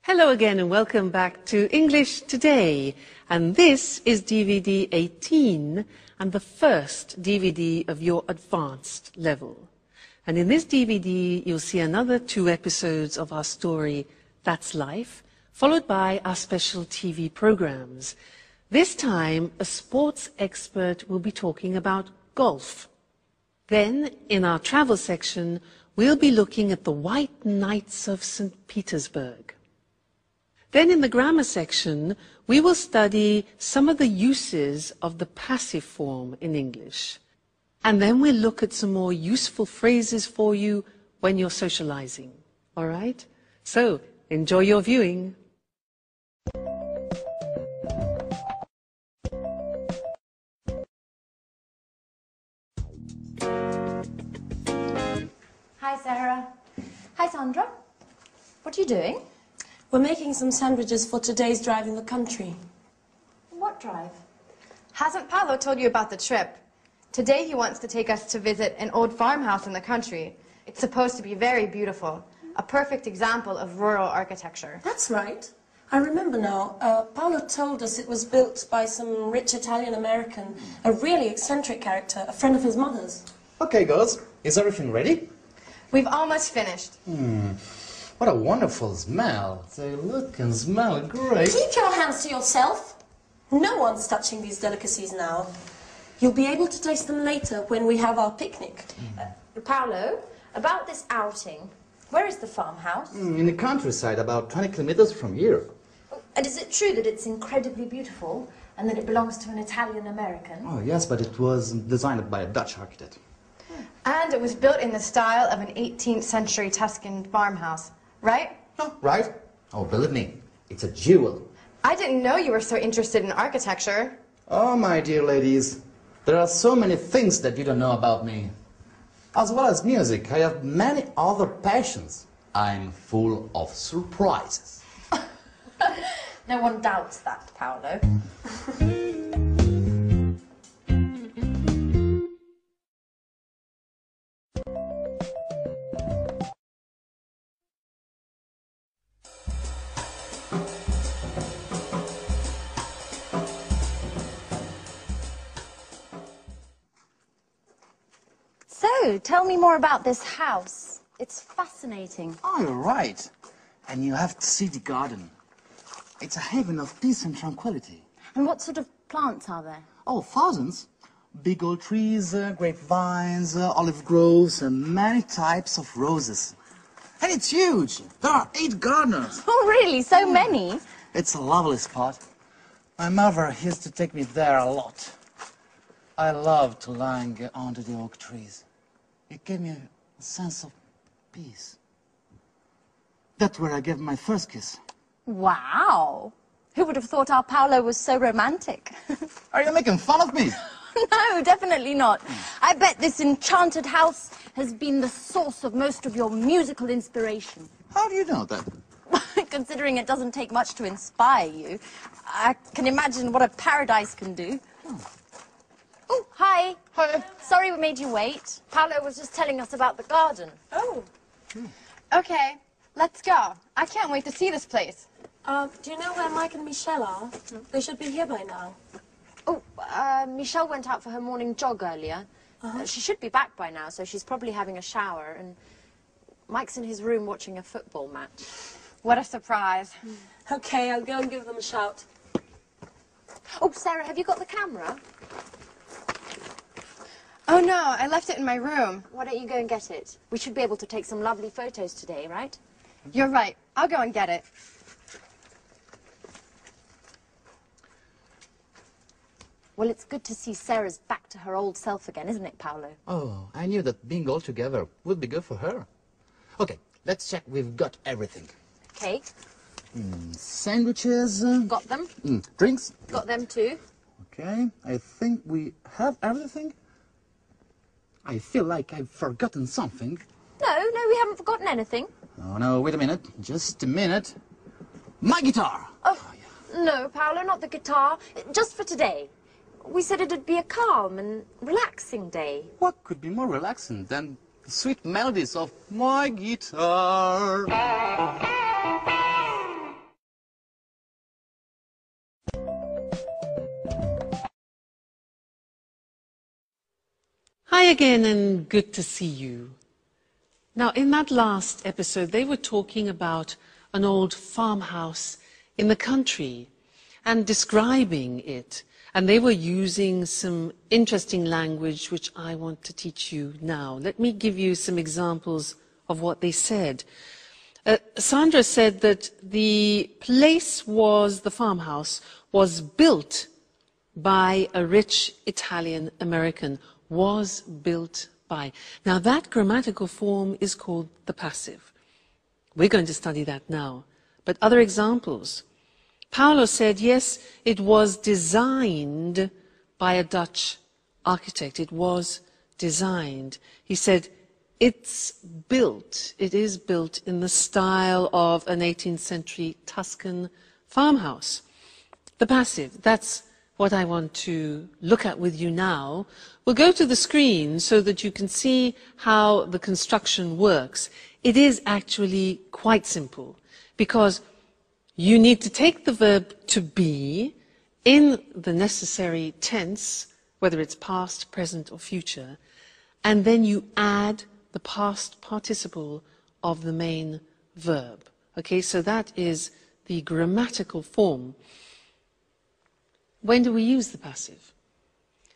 Hello again and welcome back to English Today. And this is DVD 18 and the first DVD of your advanced level. And in this DVD, you'll see another 2 episodes of our story, That's Life, followed by our special TV programs. This time, a sports expert will be talking about golf. Then, in our travel section, we'll be looking at the White Knights of St. Petersburg. Then in the grammar section, we will study some of the uses of the passive form in English. And then we'll look at some more useful phrases for you when you're socializing. All right? So, enjoy your viewing. Hi, Sarah. Hi, Sandra. What are you doing? We're making some sandwiches for today's drive in the country. What drive? Hasn't Paolo told you about the trip? Today he wants to take us to visit an old farmhouse in the country. It's supposed to be very beautiful, a perfect example of rural architecture. That's right. I remember now. Paolo told us it was built by some rich Italian-American, a really eccentric character, a friend of his mother's. Okay, girls. Is everything ready? We've almost finished. What a wonderful smell. They look and smell great. Keep your hands to yourself. No one's touching these delicacies now. You'll be able to taste them later when we have our picnic. Paolo, about this outing, where is the farmhouse? In the countryside, about 20 kilometers from here. And is it true that it's incredibly beautiful and that it belongs to an Italian-American? Oh, yes, but it was designed by a Dutch architect. And it was built in the style of an 18th century Tuscan farmhouse, right? Oh, right? Oh, believe me, it's a jewel. I didn't know you were so interested in architecture. Oh, my dear ladies, there are so many things that you don't know about me. As well as music, I have many other passions. I'm full of surprises. No one doubts that, Paolo. So, tell me more about this house. It's fascinating. Oh, you're right. And you have to see the garden. It's a haven of peace and tranquility. And what sort of plants are there? Oh, thousands. Big old trees, grapevines, olive groves, and many types of roses. And it's huge. There are 8 gardeners. Oh, really? So many? It's a lovely spot. My mother used to take me there a lot. I love to lie under the oak trees. It gave me a sense of peace. That's where I gave my first kiss. Wow. Who would have thought our Paolo was so romantic? Are you making fun of me? No, definitely not. I bet this enchanted house has been the source of most of your musical inspiration. How do you know that? Considering it doesn't take much to inspire you, I can imagine what a paradise can do. Oh, hi. Hi. Sorry we made you wait. Paolo was just telling us about the garden. Oh, Okay, let's go. I can't wait to see this place. do you know where Mike and Michelle are? They should be here by now. Oh, Michelle went out for her morning jog earlier. She should be back by now, so she's probably having a shower. And Mike's in his room watching a football match. What a surprise. Okay, I'll go and give them a shout. Oh, Sarah, have you got the camera? Oh no, I left it in my room. Why don't you go and get it? We should be able to take some lovely photos today, right? You're right. I'll go and get it. Well, it's good to see Sarah's back to her old self again, isn't it, Paolo? Oh, I knew that being all together would be good for her. Okay, let's check we've got everything. Okay, Sandwiches. got them. Drinks. Got them too. Okay, I think we have everything. I feel like I've forgotten something. No, we haven't forgotten anything. Oh, no, wait a minute. Just a minute. My guitar! Oh, no, Paolo, not the guitar. Just for today. We said it'd be a calm and relaxing day. What could be more relaxing than the sweet melodies of my guitar? Hi again and good to see you. Now, in that last episode, they were talking about an old farmhouse in the country and describing it. And they were using some interesting language which I want to teach you now. Let me give you some examples of what they said. Sandra said that the farmhouse was built by a rich Italian American. Was built by. Now that grammatical form is called the passive. We're going to study that now. But other examples. Paolo said, yes, it was designed by a Dutch architect. It was designed. He said, it is built in the style of an 18th century Tuscan farmhouse. The passive, that's what I want to look at with you now. We'll go to the screen so that you can see how the construction works. It is actually quite simple because you need to take the verb to be in the necessary tense, whether it's past, present or future, and then you add the past participle of the main verb. Okay, so that is the grammatical form. When do we use the passive?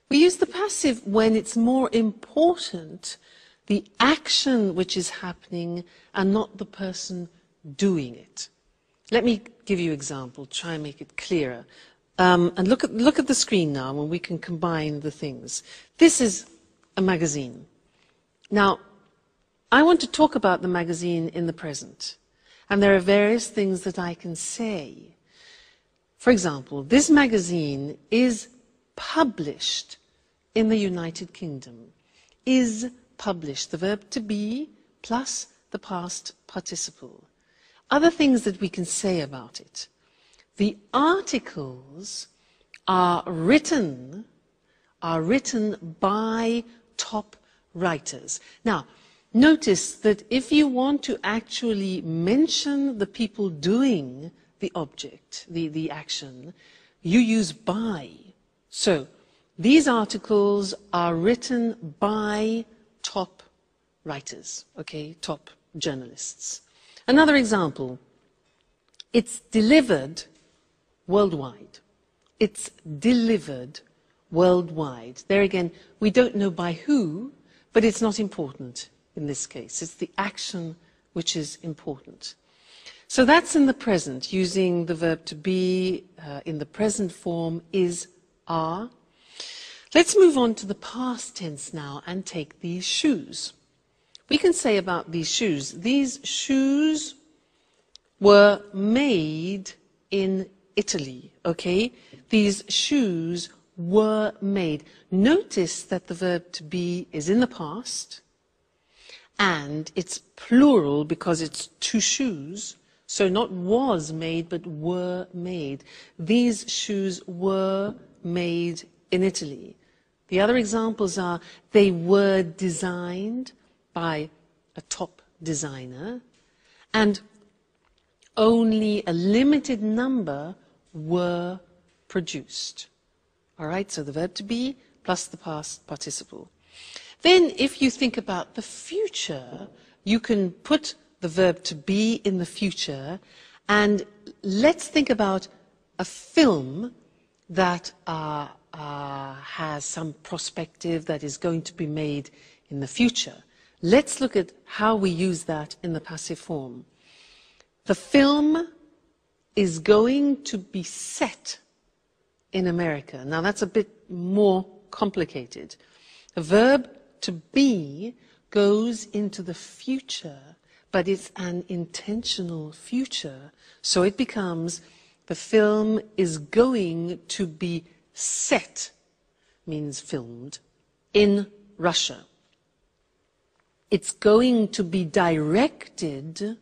We use the passive when it's more important the action which is happening and not the person doing it. Let me give you an example, try and make it clearer. And look at the screen now and we can combine the things. This is a magazine. Now, I want to talk about the magazine in the present. And there are various things that I can say. For example, this magazine is published in the United Kingdom. Is published, the verb to be plus the past participle. Other things that we can say about it. The articles are written by top writers. Now, notice that if you want to actually mention the people doing the object, the action, you use by. So, these articles are written by top writers, okay, top journalists. Another example, it's delivered worldwide. It's delivered worldwide. There again, we don't know by who, but it's not important in this case. It's the action which is important. So that's in the present, using the verb to be in the present form is, are. Let's move on to the past tense now and take these shoes. We can say about these shoes were made in Italy, okay? These shoes were made. Notice that the verb to be is in the past and it's plural because it's two shoes. So not was made, but were made. These shoes were made in Italy. The other examples are they were designed by a top designer and only a limited number were produced. All right, so the verb to be plus the past participle. Then if you think about the future, you can put the verb to be in the future, and let's think about a film that has some perspective that is going to be made in the future. Let's look at how we use that in the passive form. The film is going to be set in America. Now that's a bit more complicated. The verb to be goes into the future, but it's an intentional future. So it becomes the film is going to be set, means filmed, in Russia. It's going to be directed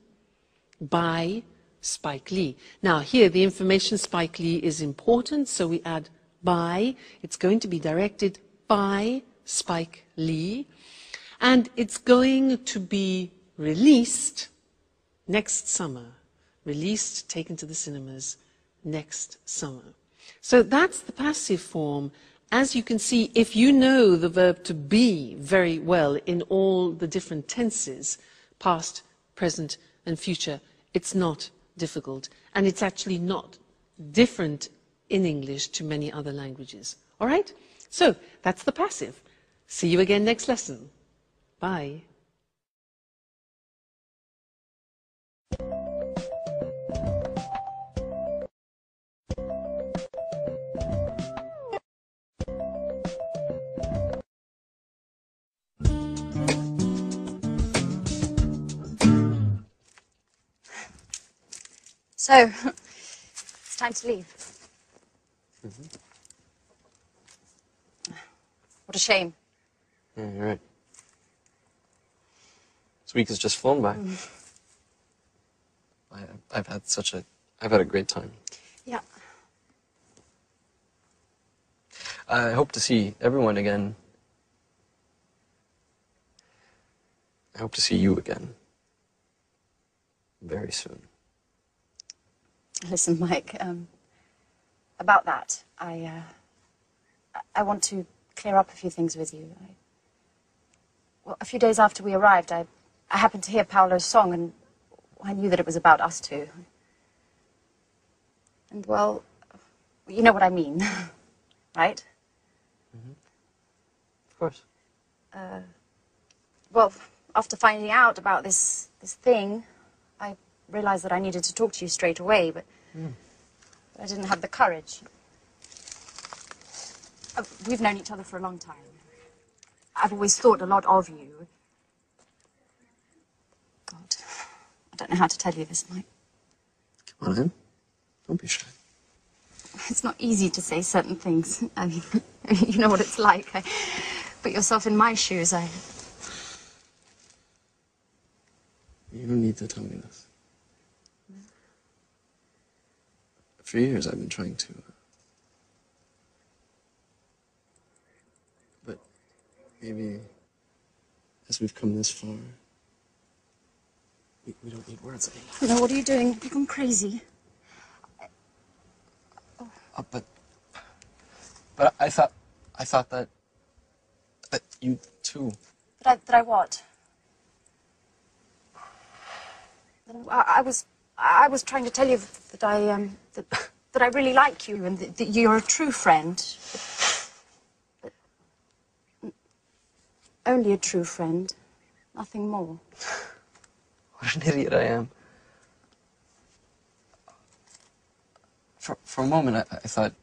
by Spike Lee. Now here the information Spike Lee is important, so we add by. It's going to be directed by Spike Lee, and it's going to be released next summer. Released, taken to the cinemas next summer. So that's the passive form, as you can see, if you know the verb to be very well in all the different tenses, past, present and future, it's not difficult. And it's actually not different in English to many other languages. All right? So that's the passive. See you again next lesson. Bye. So, it's time to leave. What a shame. Yeah, you're right. This week has just flown by. I've had a great time. Yeah. I hope to see everyone again. I hope to see you again. Very soon. Listen, Mike, about that, I want to clear up a few things with you. Well, a few days after we arrived, I happened to hear Paolo's song, and I knew that it was about us two. And, well, you know what I mean, right? Mm-hmm. Of course. Well, after finding out about this thing, I realized that I needed to talk to you straight away, but I didn't have the courage. We've known each other for a long time. I've always thought a lot of you. God, I don't know how to tell you this, Mike. Come on in. Don't be shy. It's not easy to say certain things. I mean, you know what it's like. Put yourself in my shoes. You don't need to tell me this. For years I've been trying to. But maybe as we've come this far, we don't need words anymore. No, what are you doing? You've gone crazy. But I thought that you too. That I what? I was trying to tell you that I really like you and that you're a true friend. But only a true friend, nothing more. What an idiot I am. For a moment, I thought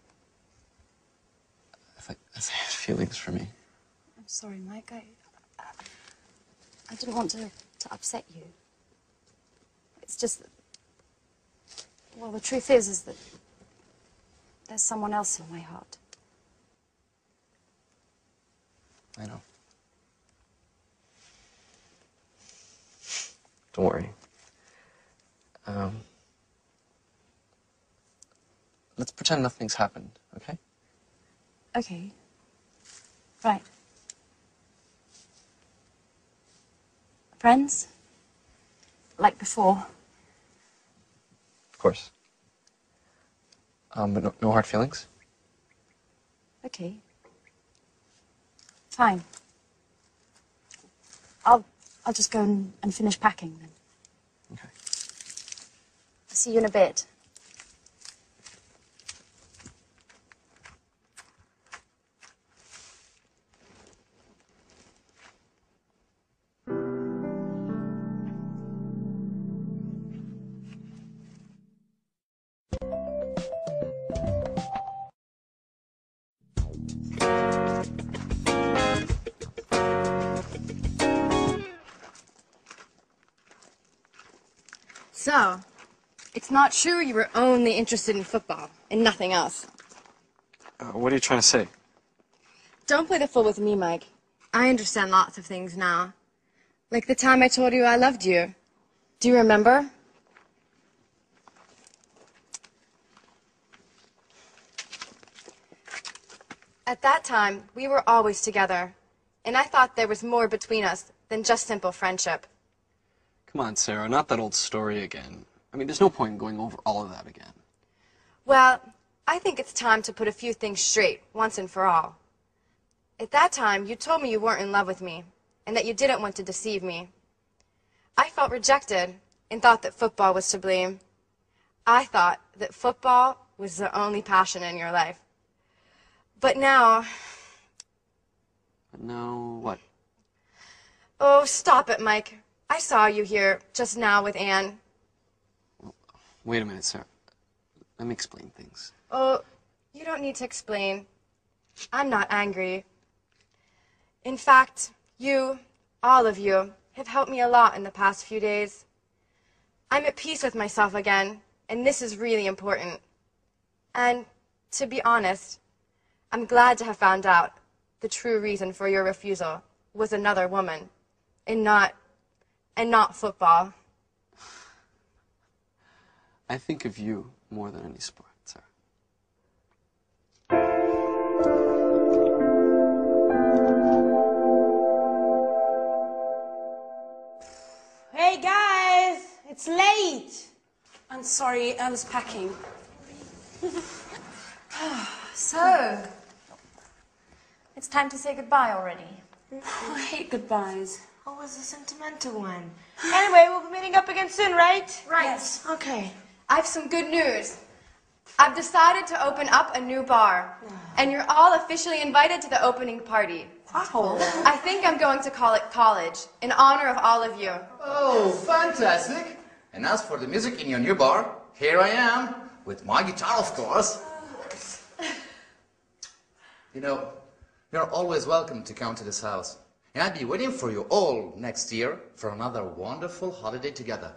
you had feelings for me. I'm sorry, Mike. I didn't want to upset you. It's just that, well, the truth is that there's someone else in my heart. I know. Don't worry. Let's pretend nothing's happened, okay? Okay. Right. Friends? Like before? Of course. But no hard feelings? Okay. Fine. I'll just go and finish packing then. Okay. I'll see you in a bit. So, it's not true you were only interested in football and nothing else. What are you trying to say? Don't play the fool with me, Mike. I understand lots of things now. Like the time I told you I loved you. Do you remember? At that time, we were always together. And I thought there was more between us than just simple friendship. Come on, Sarah, not that old story again. I mean, there's no point in going over all of that again. Well, I think it's time to put a few things straight, once and for all. At that time, you told me you weren't in love with me, and that you didn't want to deceive me. I felt rejected, and thought that football was to blame. I thought that football was the only passion in your life. But now... But now what? Oh, stop it, Mike. I saw you here just now with Anne. Wait a minute, sir. Let me explain things. Oh, you don't need to explain. I'm not angry. In fact, you, all of you, have helped me a lot in the past few days. I'm at peace with myself again, and this is really important. And, to be honest, I'm glad to have found out the true reason for your refusal was another woman, and not football. I think of you more than any sport, sir. Hey guys, it's late. I'm sorry, I was packing. So, it's time to say goodbye already. Oh, I hate goodbyes. Oh, it's a sentimental one. Anyway, we'll be meeting up again soon, right? Right. Yes. Okay. I have some good news. I've decided to open up a new bar, and you're all officially invited to the opening party. Wow. I think I'm going to call it College, in honor of all of you. Oh, fantastic! And as for the music in your new bar, here I am, with my guitar, of course. You know, you're always welcome to come to this house. And I'll be waiting for you all next year for another wonderful holiday together.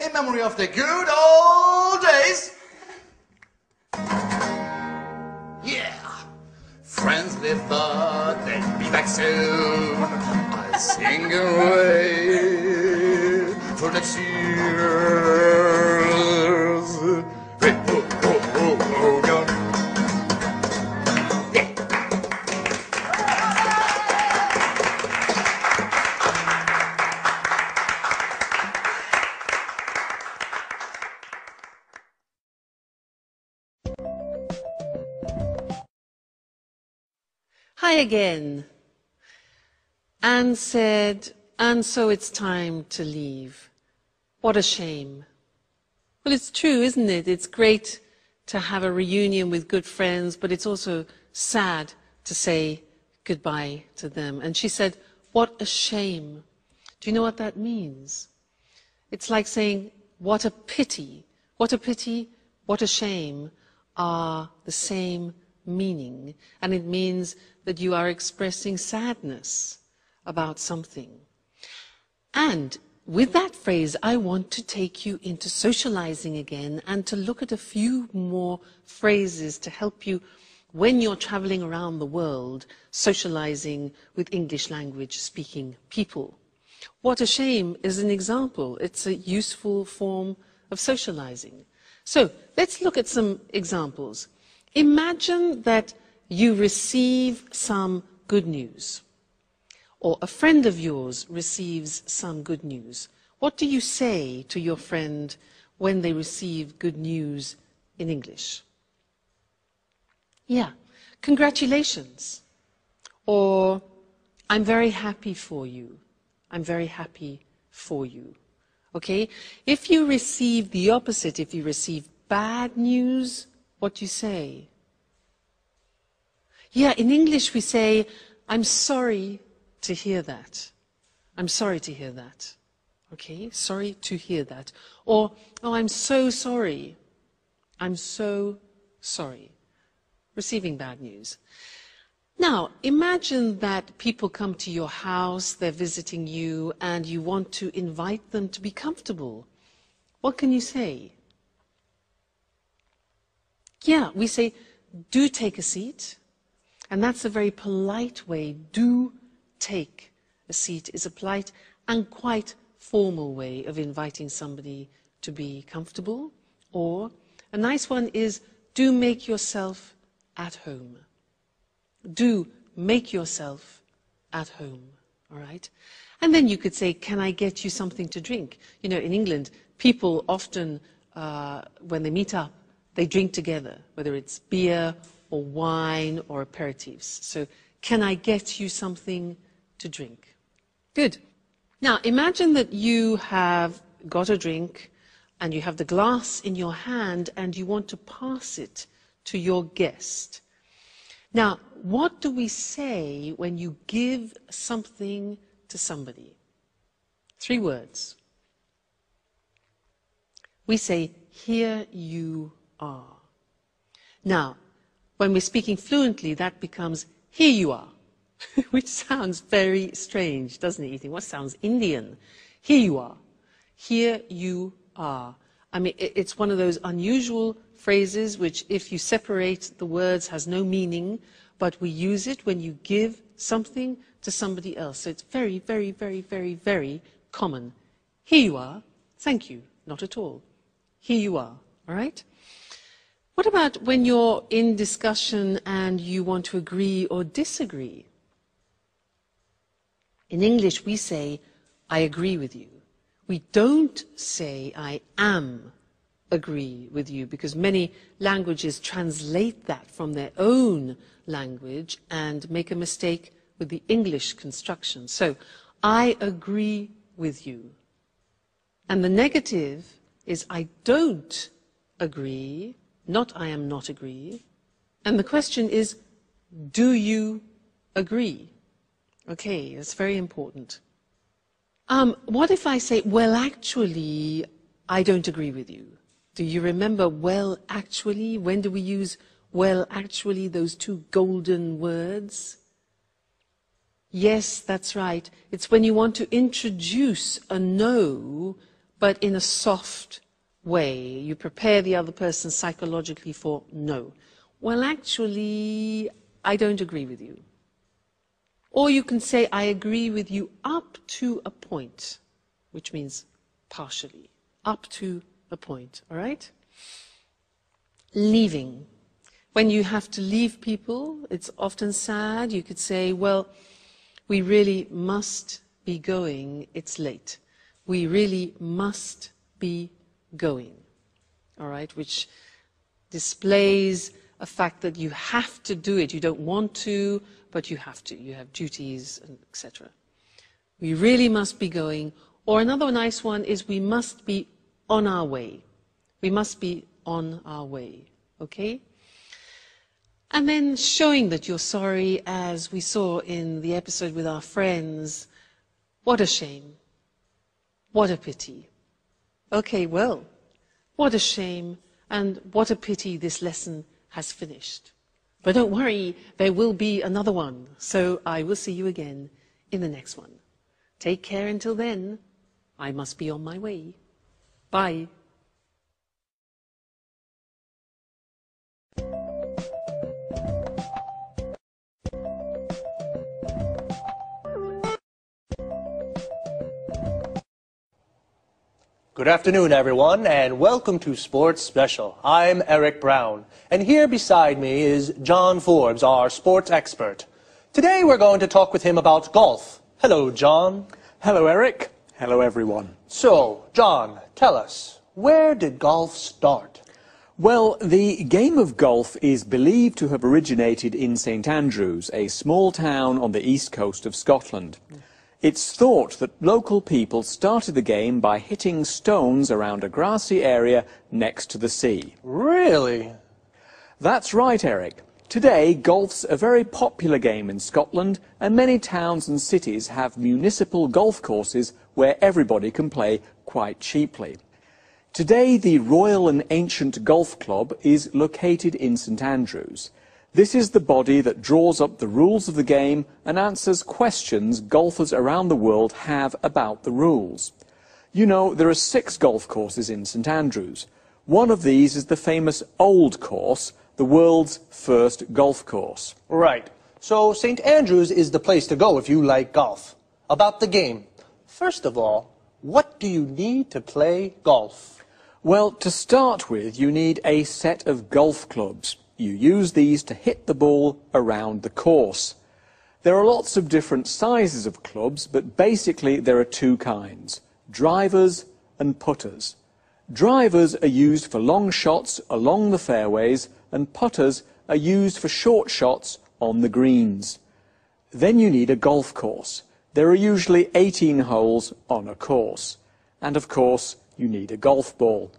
In memory of the good old days. Yeah! Friends live but they'll be back soon. I'll sing away for next year's. Hey, ho, ho, ho, ho, go. Yeah. Hi again. Anne said, and so it's time to leave. What a shame. Well, it's true, isn't it? It's great to have a reunion with good friends, but it's also sad to say goodbye to them. And she said, what a shame. Do you know what that means? It's like saying, what a pity. What a pity, what a shame are the same meaning. And it means that you are expressing sadness about something. And with that phrase, I want to take you into socializing again and to look at a few more phrases to help you when you're traveling around the world, socializing with English language speaking people. What a shame is an example. It's a useful form of socializing. So let's look at some examples. Imagine that you receive some good news, or a friend of yours receives some good news. What do you say to your friend when they receive good news in English? Yeah, congratulations. Or, I'm very happy for you. I'm very happy for you. Okay? If you receive the opposite, if you receive bad news, what do you say? Yeah, in English we say, I'm sorry to hear that. I'm sorry to hear that. Okay? Sorry to hear that. Or, oh, I'm so sorry. I'm so sorry. Receiving bad news. Now, imagine that people come to your house, they're visiting you, and you want to invite them to be comfortable. What can you say? Yeah, we say, do take a seat. And that's a very polite way. Do take a seat is a polite and quite formal way of inviting somebody to be comfortable. Or a nice one is, do make yourself at home. Do make yourself at home, all right? And then you could say, can I get you something to drink? You know, in England, people often, when they meet up, They drink together, whether it's beer or wine or aperitifs. So, can I get you something to drink? Good. Now, imagine that you have got a drink and you have the glass in your hand and you want to pass it to your guest. Now, what do we say when you give something to somebody? 3 words. We say, here you are. Now, when we're speaking fluently, that becomes, here you are, which sounds very strange, doesn't it? You think, what sounds Indian? Here you are. Here you are. I mean, it's one of those unusual phrases which, if you separate the words, has no meaning, but we use it when you give something to somebody else. So it's very, very, very, very, very common. Here you are. Thank you. Not at all. Here you are. All right? What about when you're in discussion and you want to agree or disagree? In English, we say, I agree with you. We don't say, I am agree with you, because many languages translate that from their own language and make a mistake with the English construction. So, I agree with you. And the negative is, I don't agree, not I am not agree. And the question is, do you agree? Okay, that's very important. What if I say, well, actually, I don't agree with you? Do you remember, well, actually? When do we use, well, actually, those 2 golden words? Yes, that's right. It's when you want to introduce a no, but in a soft way. You prepare the other person psychologically for no. Well, actually, I don't agree with you. Or you can say, I agree with you up to a point, which means partially, up to a point, all right? Leaving. When you have to leave people, it's often sad. You could say, well, we really must be going, it's late. We really must be going, all right? Which displays a fact that you have to do it. You don't want to, but you have to. You have duties, etc. We really must be going. Or another nice one is, we must be on our way. We must be on our way, okay? And then showing that you're sorry, as we saw in the episode with our friends. What a shame. What a pity. Okay, well, what a shame, and what a pity this lesson has finished. But don't worry, there will be another one, so I will see you again in the next one. Take care until then. I must be on my way. Bye. Good afternoon, everyone, and welcome to Sports Special. I'm Eric Brown, and here beside me is John Forbes, our sports expert. Today we're going to talk with him about golf. Hello, John. Hello, Eric. Hello, everyone. So, John, tell us, where did golf start? Well, the game of golf is believed to have originated in St Andrews, a small town on the east coast of Scotland. It's thought that local people started the game by hitting stones around a grassy area next to the sea. Really? That's right, Eric. Today, golf's a very popular game in Scotland, and many towns and cities have municipal golf courses where everybody can play quite cheaply. Today, the Royal and Ancient Golf Club is located in St Andrews. This is the body that draws up the rules of the game and answers questions golfers around the world have about the rules. You know, there are 6 golf courses in St Andrews. One of these is the famous Old Course, the world's first golf course. Right. So St Andrews is the place to go if you like golf. About the game. First of all, what do you need to play golf? Well, to start with, you need a set of golf clubs. You use these to hit the ball around the course. There are lots of different sizes of clubs, but basically there are 2 kinds, drivers and putters. Drivers are used for long shots along the fairways and putters are used for short shots on the greens. Then you need a golf course. There are usually 18 holes on a course. And of course, you need a golf ball.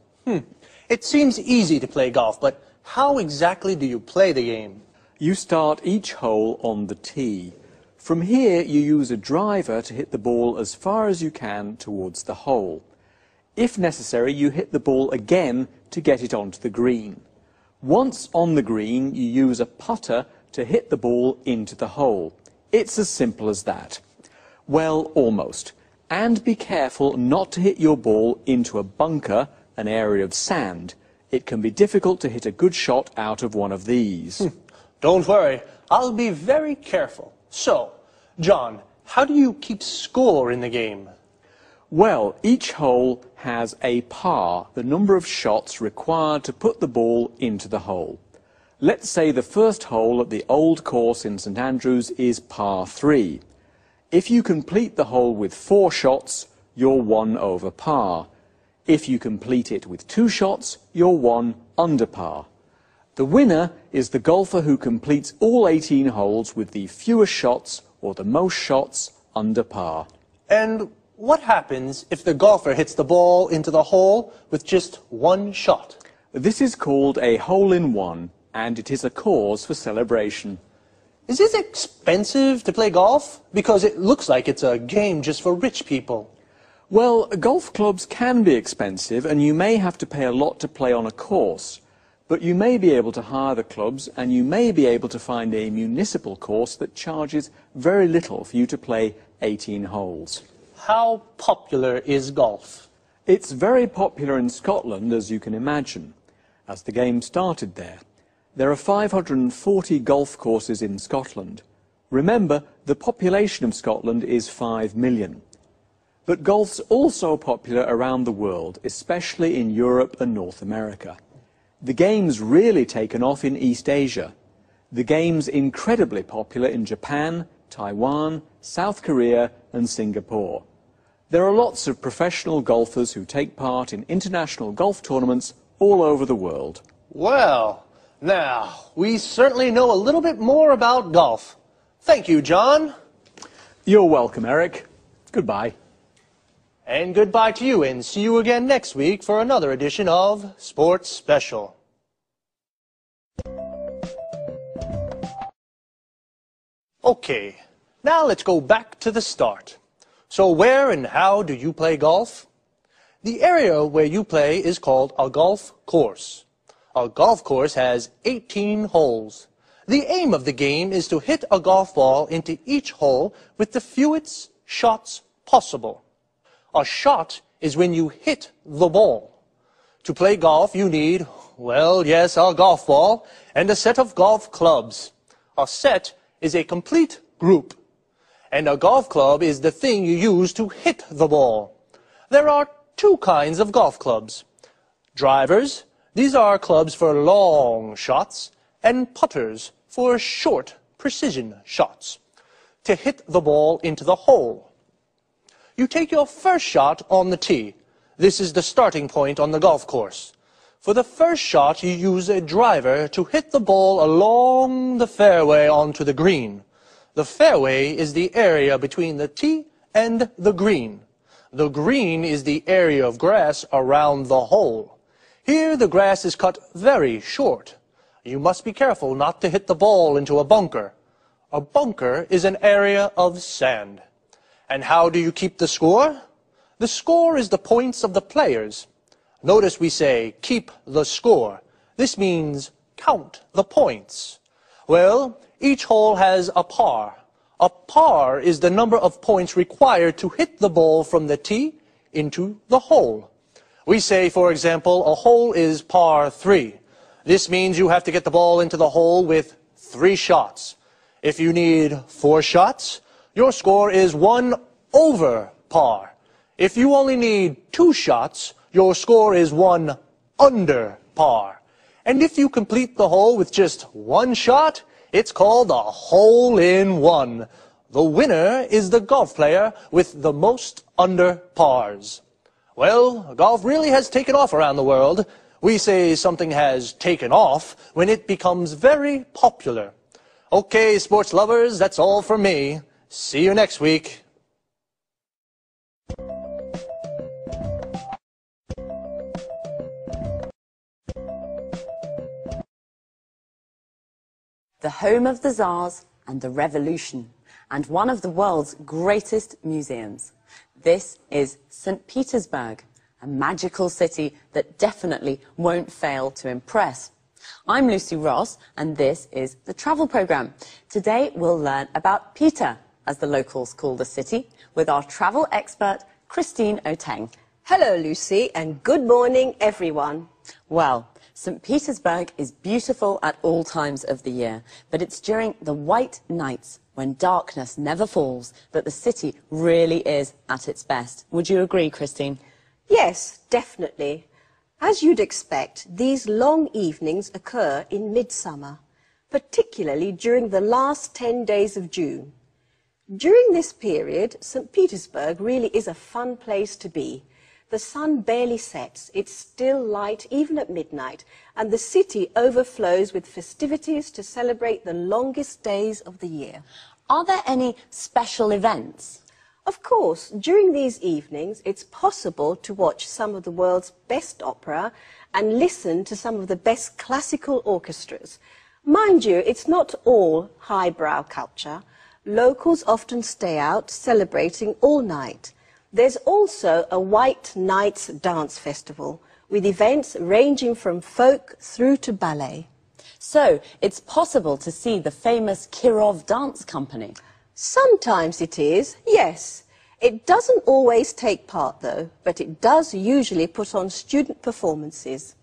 It seems easy to play golf, but how exactly do you play the game? You start each hole on the tee. From here, you use a driver to hit the ball as far as you can towards the hole. If necessary, you hit the ball again to get it onto the green. Once on the green, you use a putter to hit the ball into the hole. It's as simple as that. Well, almost. And be careful not to hit your ball into a bunker, an area of sand. It can be difficult to hit a good shot out of one of these. Don't worry, I'll be very careful. So, John, how do you keep score in the game? Well, each hole has a par, the number of shots required to put the ball into the hole. Let's say the first hole at the old course in St Andrews is par 3. If you complete the hole with 4 shots, you're 1 over par. If you complete it with 2 shots, you're 1 under par. The winner is the golfer who completes all 18 holes with the fewest shots or the most shots under par. And what happens if the golfer hits the ball into the hole with just 1 shot? This is called a hole-in-one, and it is a cause for celebration. Is it expensive to play golf? Because it looks like it's a game just for rich people. Well, golf clubs can be expensive, and you may have to pay a lot to play on a course. But you may be able to hire the clubs, and you may be able to find a municipal course that charges very little for you to play 18 holes. How popular is golf? It's very popular in Scotland, as you can imagine, as the game started there. There are 540 golf courses in Scotland. Remember, the population of Scotland is 5 million. But golf's also popular around the world, especially in Europe and North America. The game's really taken off in East Asia. The game's incredibly popular in Japan, Taiwan, South Korea and Singapore. There are lots of professional golfers who take part in international golf tournaments all over the world. Well, now, we certainly know a little bit more about golf. Thank you, John. You're welcome, Eric. Goodbye. And goodbye to you, and see you again next week for another edition of Sports Special. Okay, now let's go back to the start. So where and how do you play golf? The area where you play is called a golf course. A golf course has 18 holes. The aim of the game is to hit a golf ball into each hole with the fewest shots possible. A shot is when you hit the ball. To play golf, you need, well, yes, a golf ball and a set of golf clubs. A set is a complete group, and a golf club is the thing you use to hit the ball. There are 2 kinds of golf clubs. Drivers, these are clubs for long shots, and putters for short precision shots, to hit the ball into the hole. You take your first shot on the tee. This is the starting point on the golf course. For the first shot, you use a driver to hit the ball along the fairway onto the green. The fairway is the area between the tee and the green. The green is the area of grass around the hole. Here, the grass is cut very short. You must be careful not to hit the ball into a bunker. A bunker is an area of sand. And how do you keep the score? The score is the points of the players. Notice we say, keep the score. This means count the points. Well, each hole has a par. A par is the number of points required to hit the ball from the tee into the hole. We say, for example, a hole is par 3. This means you have to get the ball into the hole with 3 shots. If you need 4 shots, your score is 1 over par. If you only need 2 shots, your score is 1 under par. And if you complete the hole with just 1 shot, it's called a hole-in-one. The winner is the golf player with the most under pars. Well, golf really has taken off around the world. We say something has taken off when it becomes very popular. Okay, sports lovers, that's all from me. See you next week. The home of the Tsars and the Revolution, and one of the world's greatest museums. This is St. Petersburg, a magical city that definitely won't fail to impress. I'm Lucy Ross, and this is the travel programme. Today we'll learn about Peter, as the locals call the city, with our travel expert, Christine Oteng. Hello, Lucy, and good morning, everyone. Well, St. Petersburg is beautiful at all times of the year, but it's during the white nights, when darkness never falls, that the city really is at its best. Would you agree, Christine? Yes, definitely. As you'd expect, these long evenings occur in midsummer, particularly during the last 10 days of June. During this period, St. Petersburg really is a fun place to be. The sun barely sets, it's still light even at midnight, and the city overflows with festivities to celebrate the longest days of the year. Are there any special events? Of course, during these evenings, it's possible to watch some of the world's best opera and listen to some of the best classical orchestras. Mind you, it's not all highbrow culture. Locals often stay out celebrating all night. There's also a White Nights Dance Festival, with events ranging from folk through to ballet. So, it's possible to see the famous Kirov Dance Company? Sometimes it is, yes. It doesn't always take part, though, but it does usually put on student performances.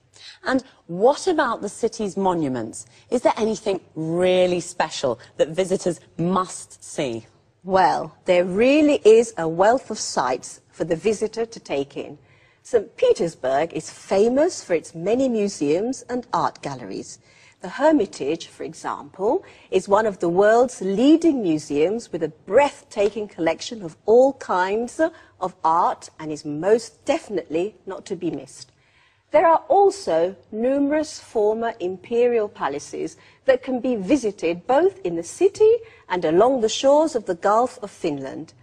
And what about the city's monuments? Is there anything really special that visitors must see? Well, there really is a wealth of sights for the visitor to take in. St. Petersburg is famous for its many museums and art galleries. The Hermitage, for example, is one of the world's leading museums with a breathtaking collection of all kinds of art and is most definitely not to be missed. There are also numerous former imperial palaces that can be visited both in the city and along the shores of the Gulf of Finland.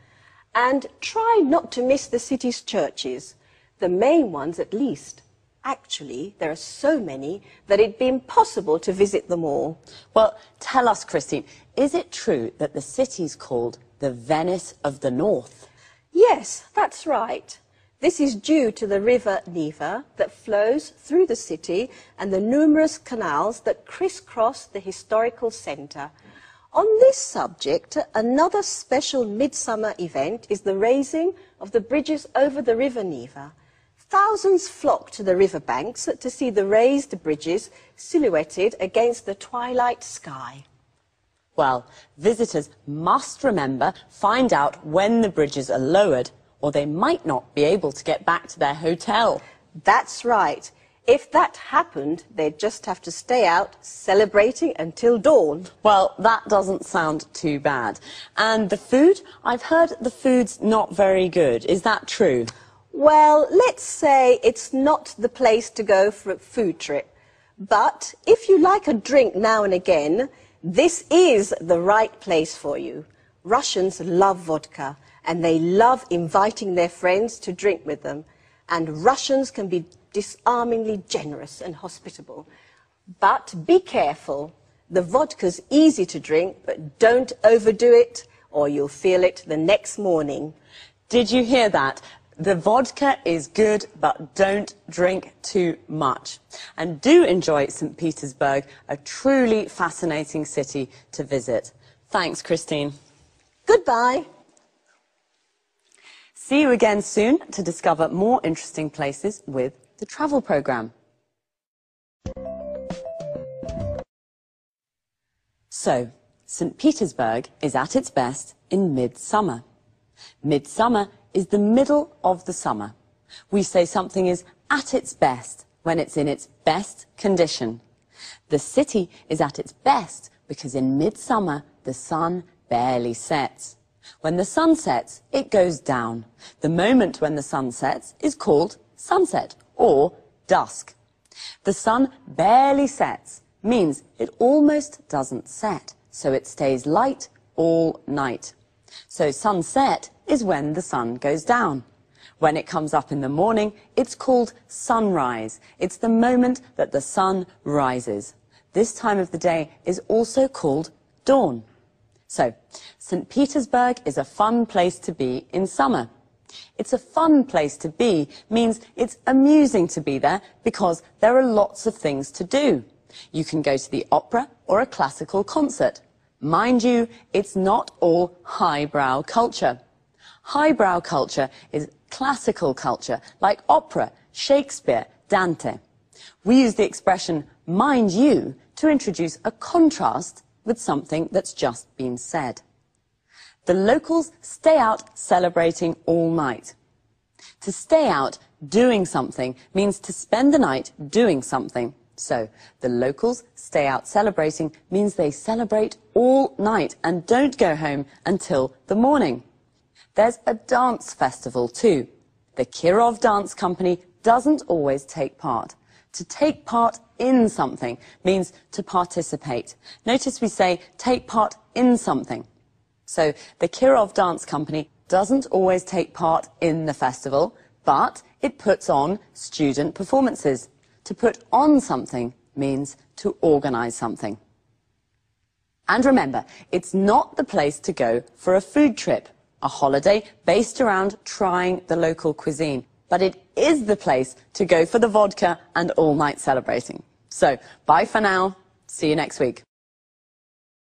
And try not to miss the city's churches, the main ones at least. Actually, there are so many that it'd be impossible to visit them all. Well, tell us, Christine, is it true that the city's called the Venice of the North? Yes, that's right. This is due to the river Neva that flows through the city and the numerous canals that crisscross the historical centre. On this subject, another special midsummer event is the raising of the bridges over the river Neva. Thousands flock to the riverbanks to see the raised bridges silhouetted against the twilight sky. Well, visitors must remember, find out when the bridges are lowered, or they might not be able to get back to their hotel. That's right. If that happened, they'd just have to stay out celebrating until dawn. Well, that doesn't sound too bad. And the food? I've heard the food's not very good. Is that true? Well, let's say it's not the place to go for a food trip. But if you like a drink now and again, this is the right place for you. Russians love vodka, and they love inviting their friends to drink with them. And Russians can be disarmingly generous and hospitable. But be careful. The vodka's easy to drink, but don't overdo it, or you'll feel it the next morning. Did you hear that? The vodka is good, but don't drink too much. And do enjoy St. Petersburg, a truly fascinating city to visit. Thanks, Christine. Goodbye. See you again soon to discover more interesting places with the travel programme. So, St. Petersburg is at its best in midsummer. Midsummer is the middle of the summer. We say something is at its best when it's in its best condition. The city is at its best because in midsummer the sun barely sets. When the sun sets, it goes down. The moment when the sun sets is called sunset or dusk. The sun barely sets means it almost doesn't set, so it stays light all night. So sunset is when the sun goes down. When it comes up in the morning, it's called sunrise. It's the moment that the sun rises. This time of the day is also called dawn. So, St. Petersburg is a fun place to be in summer. It's a fun place to be means it's amusing to be there because there are lots of things to do. You can go to the opera or a classical concert. Mind you, it's not all highbrow culture. Highbrow culture is classical culture, like opera, Shakespeare, Dante. We use the expression mind you to introduce a contrast with something that's just been said. The locals stay out celebrating all night. To stay out doing something means to spend the night doing something. So, the locals stay out celebrating means they celebrate all night and don't go home until the morning. There's a dance festival too. The Kirov Dance Company doesn't always take part. To take part in something means to participate. Notice we say take part in something. So the Kirov Dance Company doesn't always take part in the festival, but it puts on student performances. To put on something means to organize something. And remember, it's not the place to go for a food trip, a holiday based around trying the local cuisine. But it is the place to go for the vodka and all-night celebrating. So, bye for now. See you next week.